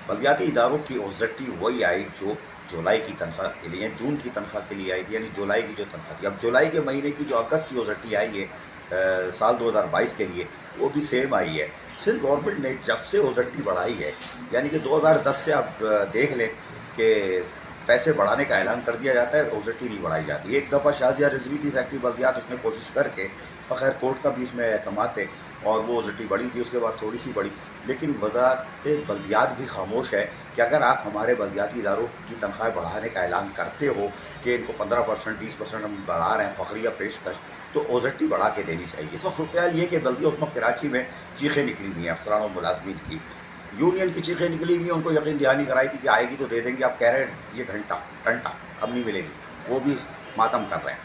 बलदियाती इदारों की ओज़टी वही आई जो जुलाई की तनख्वाह के लिए, जून की तनख्वाह के लिए आई थी, यानी जुलाई की जो तनख्वाह थी। अब जुलाई के महीने की जो अगस्त की ओज़टी आई है साल 2022 के लिए, वो भी सेम आई है। सिर्फ गवर्नमेंट ने जब से ओज़टी बढ़ाई है, यानी कि 2010 से आप देख लें कि पैसे बढ़ाने का ऐलान कर दिया जाता है, ओज़टी नहीं बढ़ाई जाती। एक दफ़ा शाजिया रिजवी थी सेक्रेटरी बल्दियात, उसने कोशिश करके, और खैर कोर्ट का भी इसमें एतमाद थे, और वो ओज़टी बढ़ी थी, उसके बाद थोड़ी सी बढ़ी। लेकिन वज़ारत बल्दियात भी खामोश है कि अगर आप हमारे बल्दियाती इदारों की तनख्वाहें बढ़ाने का ऐलान करते हो कि इनको 15% 20% हम बढ़ा रहे हैं फ़खरिया पेशकश, तो ओज़टी बढ़ा के देनी चाहिए। इस वक्त सूरत ये कि बल्दिया उस वक्त कराची में चीखें निकली हुई हैं अफसरान और मुलाजमीन की, यूनियन की चीखें निकली हुई हैं। उनको यकीन दहानी कराई थी कि आएगी तो दे देंगे, आप कह रहे हैं ये घंटा घंटा अब नहीं मिलेगी, वो भी मातम कर रहे हैं।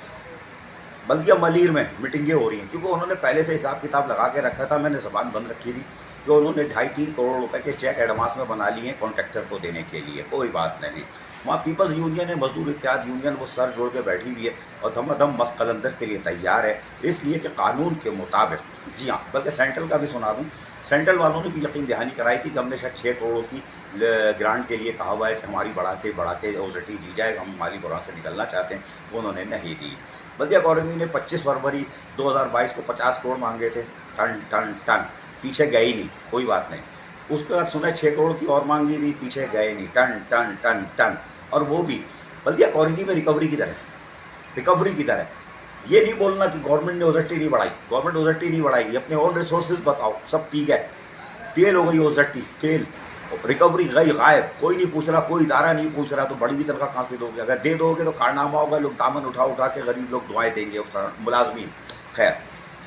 बल्दिया मलीर में मीटिंगें हो रही हैं क्योंकि उन्होंने पहले से हिसाब किताब लगा के रखा था। मैंने ज़बान बंद रखी थी कि उन्होंने 2.5-3 करोड़ रुपए के चेक एडवांस में बना लिए हैं कॉन्ट्रैक्टर को देने के लिए। कोई बात नहीं, वहाँ पीपल्स यूनियन है, मजदूर इत्तेहाद यूनियन, वो सर जोड़ के बैठी हुई है और धमाधम मस्त कलंदर के लिए तैयार है, इसलिए कि कानून के मुताबिक। जी हाँ, बल्कि सेंट्रल का भी सुना दूँ, सेंट्रल वालों ने भी यकीन दहानी कराई थी कि हमने शायद 6 करोड़ की ग्रांट के लिए कहा हुआ है कि हमारी बढ़ाते ओज़टी दी जाए, हम माली बुरान से निकलना चाहते हैं, उन्होंने नहीं दी। बल्दिया कॉलोनी ने 25 फरवरी 2022 को 50 करोड़ मांगे थे, टन टन टन, पीछे गए ही नहीं। कोई बात नहीं, उसके बाद सुना 6 करोड़ की और मांगी थी, पीछे गए नहीं, टन टन टन टन। और वो भी बल्दिया कॉलोनी में रिकवरी की तरह, रिकवरी की तरह। ये नहीं बोलना कि गवर्नमेंट ने ओज़टी नहीं बढ़ाई, गवर्नमेंट ओज़टी नहीं बढ़ाई, अपने ओन रिसोर्सेज बताओ, सब पी गए, तेल हो गई ओज़टी, तेल, रिकवरी गई गायब, कोई नहीं पूछ रहा, कोई इदारा नहीं पूछ रहा, तो बड़ी भी तनख्वाह कहाँ से दोगे? अगर दे दोगे तो कारनामा होगा, लोग दामन उठा उठा के गरीब लोग दुआएं देंगे मुलाजमीन। खैर,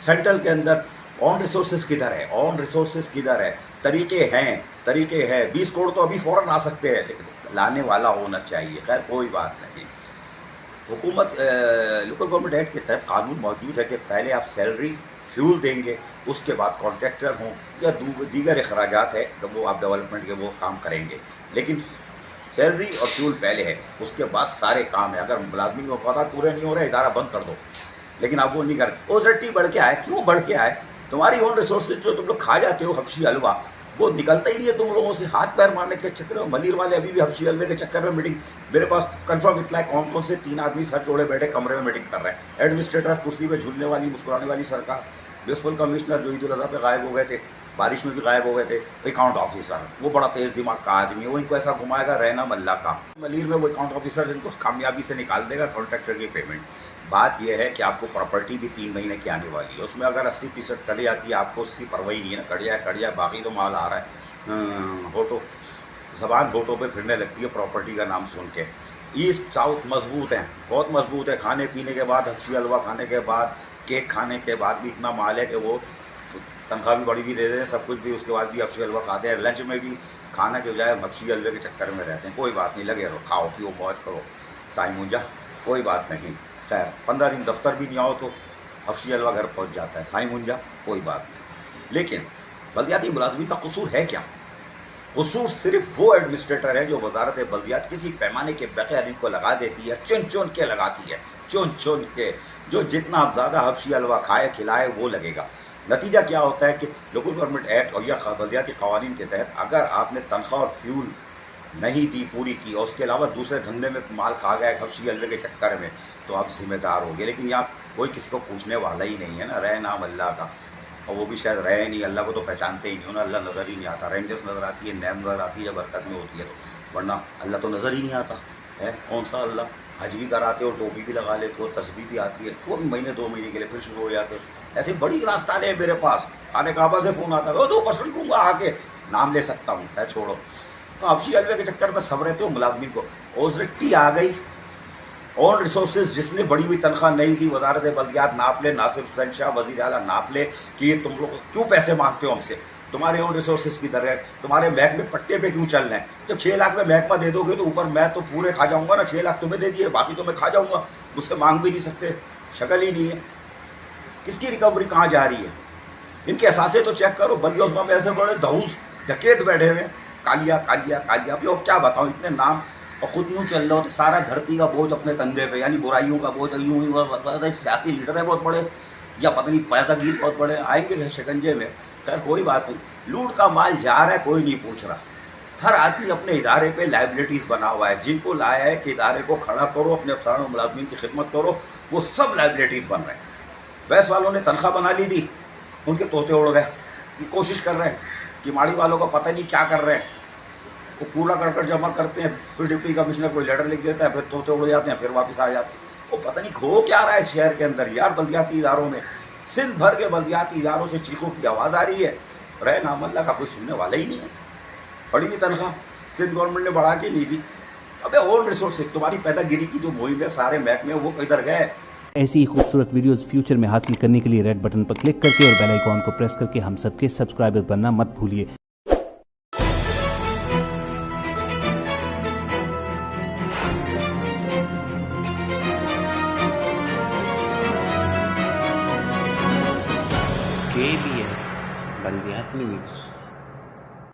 सेंट्रल के अंदर ऑन रिसोर्सेज किधर है, ऑन रिसोर्सेज किधर है? तरीके हैं, तरीके हैं। 20 करोड़ तो अभी फ़ौरन आ सकते हैं, लेकिन लाने वाला होना चाहिए। खैर कोई बात नहीं। हुकूमत लोकल गवर्नमेंट एक्ट के तहत कानून मौजूद है कि पहले आप सैलरी फ्यूल देंगे, उसके बाद कॉन्ट्रैक्टर हों या दीगर अखराजात है तो वो आप डेवलपमेंट के वो काम करेंगे, लेकिन सैलरी और फ्यूल पहले है, उसके बाद सारे काम है। अगर मुलाजमीन को पता पूरे नहीं हो रहे, इदारा बंद कर दो, लेकिन आप वो नहीं करते। ओज़टी बढ़ के आए, क्यों बढ़ के आए? तुम्हारी ओन रिसोर्सेज जो तुम लोग खा जाते हो, हबशी हलवा, वो निकलता ही नहीं है तुम लोगों से। हाथ पैर मारने के चक्कर में मलिर वाले अभी भी हबशी हलवे के चक्कर में मीटिंग, मेरे पास कंफर्म इतना है कौन कौन से 3 आदमी सर जोड़े बैठे कमरे में मीटिंग कर रहे हैं। एडमिनिस्ट्रेटर कुर्सी पे झूलने वाली मुस्कुराने वाली सरकार, म्यूनसिपल कमिश्नर जो ईद उल अज़हा पे गायब हो गए थे, बारिश में भी गायब हो गए थे, अकाउंट ऑफिसर वो बड़ा तेज दिमाग का आदमी है, वो इनको ऐसा घुमाएगा रहना मल्ला का। मलिर में वो अकाउंट ऑफिसर इनको कामयाबी से निकाल देगा कॉन्ट्रैक्टर की पेमेंट। बात यह है कि आपको प्रॉपर्टी भी 3 महीने की आने वाली है, उसमें अगर 80% कट जाती है, आपको उसकी परवाही नहीं है ना, कट जाए बाकी तो माल आ रहा है। होटो ज़बान होटो पे फिरने लगती है प्रॉपर्टी का नाम सुन के। ईस्ट साउथ मजबूत हैं, बहुत मजबूत है। खाने पीने के बाद, हबशी हलवा खाने के बाद, केक खाने के बाद भी इतना माल है कि वो तनख्वाह भी बड़ी भी दे रहे हैं, सब कुछ भी, उसके बाद भी हबशी हलवा खाते हैं। लंच में भी खाना के बजाय हबशी हलवे के चक्कर में रहते हैं। कोई बात नहीं, लगे रहो, खाओ पियो मौज करो, साई मुंजा, कोई बात नहीं। खैर 15 दिन दफ्तर भी नहीं आओ तो हबशी हलवा घर पहुंच जाता है, साई मुंजा, कोई बात नहीं। लेकिन बल्दियाती मुलाजमीन का कसूर है क्या? कसूर सिर्फ वो एडमिनिस्ट्रेटर है जो वजारत बल्दियात किसी पैमाने के बगैर इनको लगा देती है, चुन चुन के लगाती है, चुन चुन के। जो जितना ज़्यादा हबशी हलवा खाए खिलाए वो लगेगा। नतीजा क्या होता है कि लोकल गवर्नमेंट एक्ट और या बल्दियाती कवानीन के तहत अगर आपने तनख्वाह और फ्यूल नहीं दी पूरी की और उसके अलावा दूसरे धंधे में माल खा गया हबशी हलवे के चक्कर में, तो आप जिम्मेदार होंगे। लेकिन यहाँ कोई किसी को पूछने वाला ही नहीं है ना, रह नाम अल्लाह का, और वो भी शायद रहे नहीं, अल्लाह को तो पहचानते ही नहीं, उन्हें अल्लाह नज़र ही नहीं आता। रेंजर्स नज़र आती है, नैम नज़र आती है जब बरकत में होती है तो, वरना अल्लाह तो नज़र ही नहीं आता है। कौन सा अल्लाह? हज भी कराते हो, टोपी भी लगा लेते हो, तस्बीह भी आती है, वो भी महीने 2 महीने के लिए फिर शुरू हो जाते हो। ऐसी बड़ी रास्तान है मेरे पास, खाने काबा से फ़ोन आता है, 2% दूँगा आके, नाम ले सकता हूँ, है छोड़ो। तो हबशी हलवे के चक्कर में सब रहते हो मुलाजमीन को। ओज़टी आ गई, ऑन रिसोर्सेज जिसने बड़ी हुई तनख्वाह नहीं दी, वजारत बल्दियात नाप ले, नासिर हुसैन शाह वज़ीर आला नाप ले कि ये तुम लोग क्यों पैसे मांगते हो हमसे, तुम्हारे ऑन रिसोर्सेज की तरह तुम्हारे महकमे पट्टे पे क्यों चल रहे हैं? जब 6 लाख में महकमा दे दोगे तो ऊपर मैं तो पूरे खा जाऊंगा ना, 6 लाख तुम्हें दे दिए, बाकी तो मैं खा जाऊंगा, मुझसे मांग भी नहीं सकते, शक्ल ही नहीं है। किसकी रिकवरी कहाँ जा रही है? इनके असासे तो चेक करो। बल्दिया उसमें में ऐसे बड़े धौस डकैत बैठे हुए, कालिया कालिया कालिया, अभी और क्या बताऊँ, इतने नाम, और खुद यूँ चल रहा हो तो सारा धरती का बोझ अपने कंधे पे, यानी बुराइयों का बोझ यूँ ही। सियासी लीडर है बहुत बड़े, या पता नहीं पैदागीर बहुत बड़े, आएंगे शिकंजे में। खैर कोई बात नहीं, लूट का माल जा रहा है, कोई नहीं पूछ रहा, ہر آدمی اپنے ادارے پہ لائبلٹیز بنا ہوا ہے. جن کو لایا ہے کہ ادارے کو کھڑا کرو, اپنے افسران و ملازمین کی خدمت کرو, وہ سب لائبلٹیز بن رہے ہیں. ویس والوں نے تنخواہ بنا لی تھی, ان کے طوطے اڑ گئے. یہ کوشش کر رہے ہیں کہ ماڑی والوں کو پتہ نہیں کیا کر رہے ہیں, وہ کوڑا کرکٹ جمع کرتے ہیں, پھر ڈپٹی کمشنر کوئی لیٹر لکھ دیتا ہے, پھر طوطے اڑ جاتے ہیں, پھر واپس آ جاتے ہیں. وہ پتہ نہیں ہو کیا رہا ہے شہر کے اندر یار. بلدیاتی اداروں میں, سندھ بھر کے بلدیاتی اداروں سے چیخوں کی آواز آ رہی ہے, رہے نام اللہ کا کوئی سننے والا ہی نہیں ہے. بڑی بھی تنخواہ سندھ گورنمنٹ نے بڑھا کے لی تھی. ابے اون ریسورسز, تمہاری پیدا گیری کی جو مہم ہے سارے محکمے وہ کدھر گئے؟ ایسی ہی خوبصورت ویڈیوز فیوچر میں حاصل کرنے کے لیے ریڈ بٹن پر کلک کر کے اور بیل آئیکن کو پریس کر کے ہم سب کے سبسکرائبر بننا مت بھولیے. KBS بلدیات news.